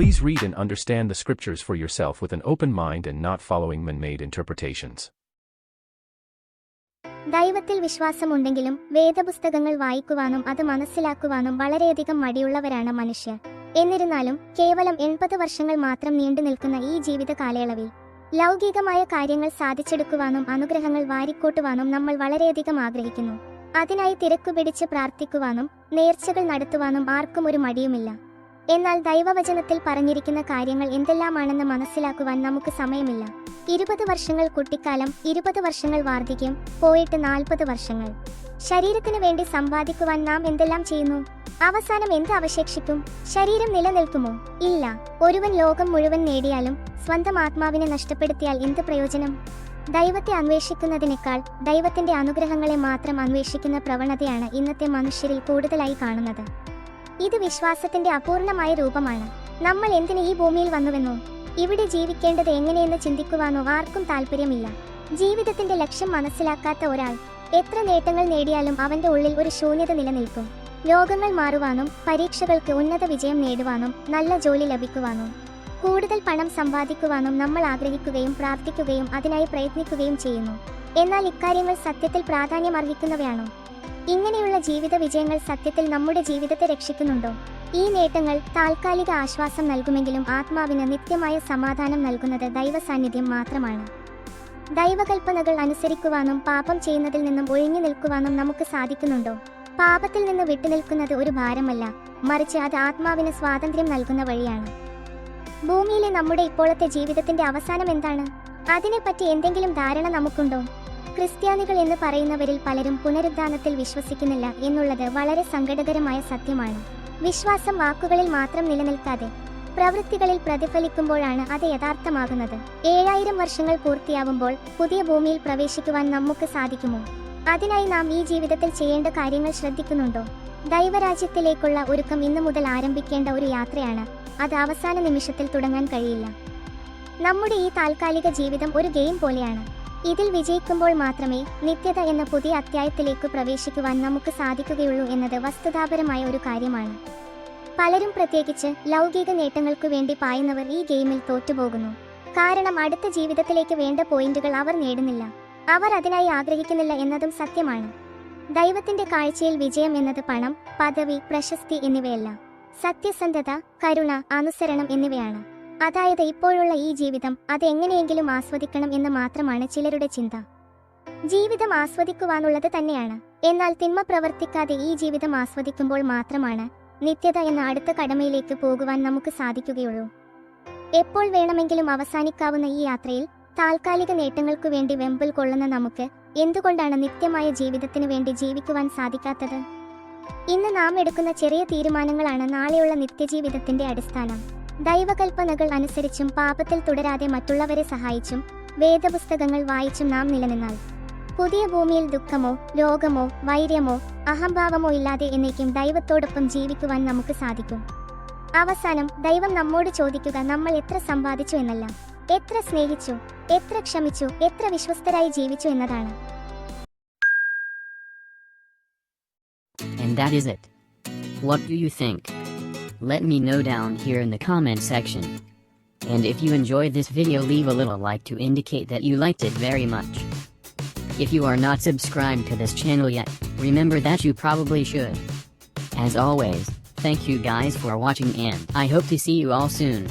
Please read and understand the scriptures for yourself with an open mind and not following man-made interpretations. ദൈവത്തിൽ വിശ്വാസമുണ്ടെങ്കിലും വേദപുസ്തകങ്ങൾ വായിക്കുവാനും അത് മനസ്സിലാക്കുവാനും വളരെയധികം മടിയുള്ളവരാണ് മനുഷ്യർ. എന്നിരുന്നാലും കേവലം 80 വർഷങ്ങൾ മാത്രം നീണ്ടു നിൽക്കുന്ന ഈ ജീവിത കാലയളവിൽ ലൗകികമായ കാര്യങ്ങൾ സാധിച്ചെടുക്കുവാനും അനുഗ്രഹങ്ങൾ വാരിക്കൂട്ടുവാനും നമ്മൾ വളരെയധികം ആഗ്രഹിക്കുന്നു. അതിനായി തിരക്കുപിടിച്ച് പ്രാർത്ഥിക്കുവാനും നേർച്ചകൾ നടത്തുവാനും ആർക്കും ഒരു മടിയുമില്ല. എന്നാൽ ദൈവവചനത്തിൽ പറഞ്ഞിരിക്കുന്ന കാര്യങ്ങൾ എന്തെല്ലാമാണെന്ന് മനസ്സിലാക്കുവാൻ നമുക്ക് സമയമില്ല. 20 വർഷങ്ങൾ കുട്ടിക്കാലം, 20 വർഷങ്ങൾ വാർദ്ധക്യം, പോയിട്ട് 40 വർഷങ്ങൾ. ശരീരത്തിനു വേണ്ടി സമ്പാദിക്കുവാൻ നാം എന്തെല്ലാം ചെയ്യുന്നു? അവസാനം എന്ത് അവശേഷിക്കും? ശരീരം നിലനിൽക്കുമോ? ഇല്ല. ഒരുവൻ ലോകം മുഴുവൻ നേടിയാലും സ്വന്തം ആത്മാവിനെ നഷ്ടപ്പെടുത്തിയാൽ എന്ത് പ്രയോജനം? ദൈവത്തെ അന്വേഷിക്കുന്നതിനേക്കാൾ ദൈവത്തിന്റെ അനുഗ്രഹങ്ങളെ മാത്രം അന്വേഷിക്കുന്ന പ്രവണതയാണ് ഇന്നത്തെ മനുഷ്യരിൽ കൂടുതലായി കാണുന്നത്. ഇത് വിശ്വാസത്തിന്റെ അപൂർണമായ രൂപമാണ്. നമ്മൾ എന്തിന് ഈ ഭൂമിയിൽ വന്നുവെന്നോ ഇവിടെ ജീവിക്കേണ്ടത് എങ്ങനെയെന്ന് ചിന്തിക്കുവാനോ ആർക്കും താല്പര്യമില്ല. ജീവിതത്തിന്റെ ലക്ഷ്യം മനസ്സിലാക്കാത്ത ഒരാൾ എത്ര നേട്ടങ്ങൾ നേടിയാലും അവന്റെ ഉള്ളിൽ ഒരു ശൂന്യത നിലനിൽക്കും. രോഗങ്ങൾ മാറുവാനും പരീക്ഷകൾക്ക് ഉന്നത വിജയം നേടുവാനും നല്ല ജോലി ലഭിക്കുവാനും കൂടുതൽ പണം സമ്പാദിക്കുവാനും നമ്മൾ ആഗ്രഹിക്കുകയും പ്രാർത്ഥിക്കുകയും അതിനായി പ്രയത്നിക്കുകയും ചെയ്യുന്നു. എന്നാൽ ഇക്കാര്യങ്ങൾ സത്യത്തിൽ പ്രാധാന്യമർഹിക്കുന്നവയാണോ? ഇങ്ങനെയുള്ള ജീവിത വിജയങ്ങൾ സത്യത്തിൽ നമ്മുടെ ജീവിതത്തെ രക്ഷിക്കുന്നുണ്ടോ? ഈ നേട്ടങ്ങൾ താൽക്കാലിക ആശ്വാസം നൽകുമെങ്കിലും ആത്മാവിന് നിത്യമായ സമാധാനം നൽകുന്നത് ദൈവസാന്നിധ്യം മാത്രമാണ്. ദൈവകൽപ്പനകൾ അനുസരിക്കുവാനും പാപം ചെയ്യുന്നതിൽ നിന്നും ഒഴിഞ്ഞു നിൽക്കുവാനും നമുക്ക് സാധിക്കുന്നുണ്ടോ? പാപത്തിൽ നിന്ന് വിട്ടുനിൽക്കുന്നത് ഒരു ഭാരമല്ല, മറിച്ച് അത് ആത്മാവിന് സ്വാതന്ത്ര്യം നൽകുന്ന വഴിയാണ്. ഭൂമിയിലെ നമ്മുടെ ഇപ്പോഴത്തെ ജീവിതത്തിന്റെ അവസാനം എന്താണ്? അതിനെപ്പറ്റി എന്തെങ്കിലും ധാരണ നമുക്കുണ്ടോ? ക്രിസ്ത്യാനികൾ എന്ന് പറയുന്നവരിൽ പലരും പുനരുദ്ധാനത്തിൽ വിശ്വസിക്കുന്നില്ല എന്നുള്ളത് വളരെ സങ്കടകരമായ സത്യമാണ്. വിശ്വാസം വാക്കുകളിൽ മാത്രം നിലനിൽക്കാതെ പ്രവൃത്തികളിൽ പ്രതിഫലിക്കുമ്പോഴാണ് അത് യഥാർത്ഥമാകുന്നത്. 7000 വർഷങ്ങൾ പൂർത്തിയാവുമ്പോൾ പുതിയ ഭൂമിയിൽ പ്രവേശിക്കുവാൻ നമുക്ക് സാധിക്കുമോ? അതിനായി നാം ഈ ജീവിതത്തിൽ ചെയ്യേണ്ട കാര്യങ്ങൾ ശ്രദ്ധിക്കുന്നുണ്ടോ? ദൈവരാജ്യത്തിലേക്കുള്ള ഒരുക്കം ഇന്നു മുതൽ ആരംഭിക്കേണ്ട ഒരു യാത്രയാണ്. അത് അവസാന നിമിഷത്തിൽ തുടങ്ങാൻ കഴിയില്ല. നമ്മുടെ ഈ താൽക്കാലിക ജീവിതം ഒരു ഗെയിം പോലെയാണ്. ഇതിൽ വിജയിക്കുമ്പോൾ മാത്രമേ നിത്യത എന്ന പുതിയ അധ്യായത്തിലേക്ക് പ്രവേശിക്കുവാൻ നമുക്ക് സാധിക്കുകയുള്ളൂ എന്നത് വസ്തുതാപരമായ ഒരു കാര്യമാണ്. പലരും, പ്രത്യേകിച്ച് ലൗകിക നേട്ടങ്ങൾക്കു വേണ്ടി പായുന്നവർ ഈ ഗെയിമിൽ തോറ്റുപോകുന്നു. കാരണം അടുത്ത ജീവിതത്തിലേക്ക് വേണ്ട പോയിന്റുകൾ അവർ നേടുന്നില്ല. അവർ അതിനായി ആഗ്രഹിക്കുന്നില്ല എന്നതും സത്യമാണ്. ദൈവത്തിന്റെ കാഴ്ചയിൽ വിജയം എന്നത് പണം, പദവി, പ്രശസ്തി എന്നിവയല്ല. സത്യസന്ധത, കരുണ, അനുസരണം എന്നിവയാണ്. അതായത് ഇപ്പോഴുള്ള ഈ ജീവിതം അത് എങ്ങനെയെങ്കിലും ആസ്വദിക്കണം എന്ന് മാത്രമാണ് ചിലരുടെ ചിന്ത. ജീവിതം ആസ്വദിക്കുവാനുള്ളത് തന്നെയാണ്. എന്നാൽ തിന്മ പ്രവർത്തിക്കാതെ ഈ ജീവിതം ആസ്വദിക്കുമ്പോൾ മാത്രമാണ് നിത്യത എന്ന അടുത്ത കടമയിലേക്ക് പോകുവാൻ നമുക്ക് സാധിക്കുകയുള്ളൂ. എപ്പോൾ വേണമെങ്കിലും അവസാനിക്കാവുന്ന ഈ യാത്രയിൽ താൽക്കാലിക നേട്ടങ്ങൾക്കു വേണ്ടി വെമ്പൽ കൊള്ളുന്ന നമുക്ക് എന്തുകൊണ്ടാണ് നിത്യമായ ജീവിതത്തിനു വേണ്ടി ജീവിക്കുവാൻ സാധിക്കാത്തത്? ഇന്ന് നാം എടുക്കുന്ന ചെറിയ തീരുമാനങ്ങളാണ് നാളെയുള്ള നിത്യജീവിതത്തിന്റെ അടിസ്ഥാനം. ദൈവകൽപ്പനകൾ അനുസരിച്ചും പാപത്തിൽ തുടരാതെ മറ്റുള്ളവരെ സഹായിച്ചും വേദപുസ്തകങ്ങൾ വായിച്ചും നാം നിലനിന്നാൽ പുതിയ ഭൂമിയിൽ ദുഃഖമോ രോഗമോ വൈര്യമോ അഹംഭാവമോ ഇല്ലാതെ എന്നേക്കും ദൈവത്തോടൊപ്പം ജീവിക്കുവാൻ നമുക്ക് സാധിക്കും. അവസാനം ദൈവം നമ്മോട് ചോദിക്കുക നമ്മൾ എത്ര സമ്പാദിച്ചു എന്നല്ല, എത്ര സ്നേഹിച്ചു, എത്ര ക്ഷമിച്ചു, എത്ര വിശ്വസ്തരായി ജീവിച്ചു എന്നതാണ്. And that is it. What do you think? Let me know down here in the comment section. And if you enjoyed this video, leave a little like to indicate that you liked it very much. If you are not subscribed to this channel yet, remember that you probably should. As always, thank you guys for watching and I hope to see you all soon.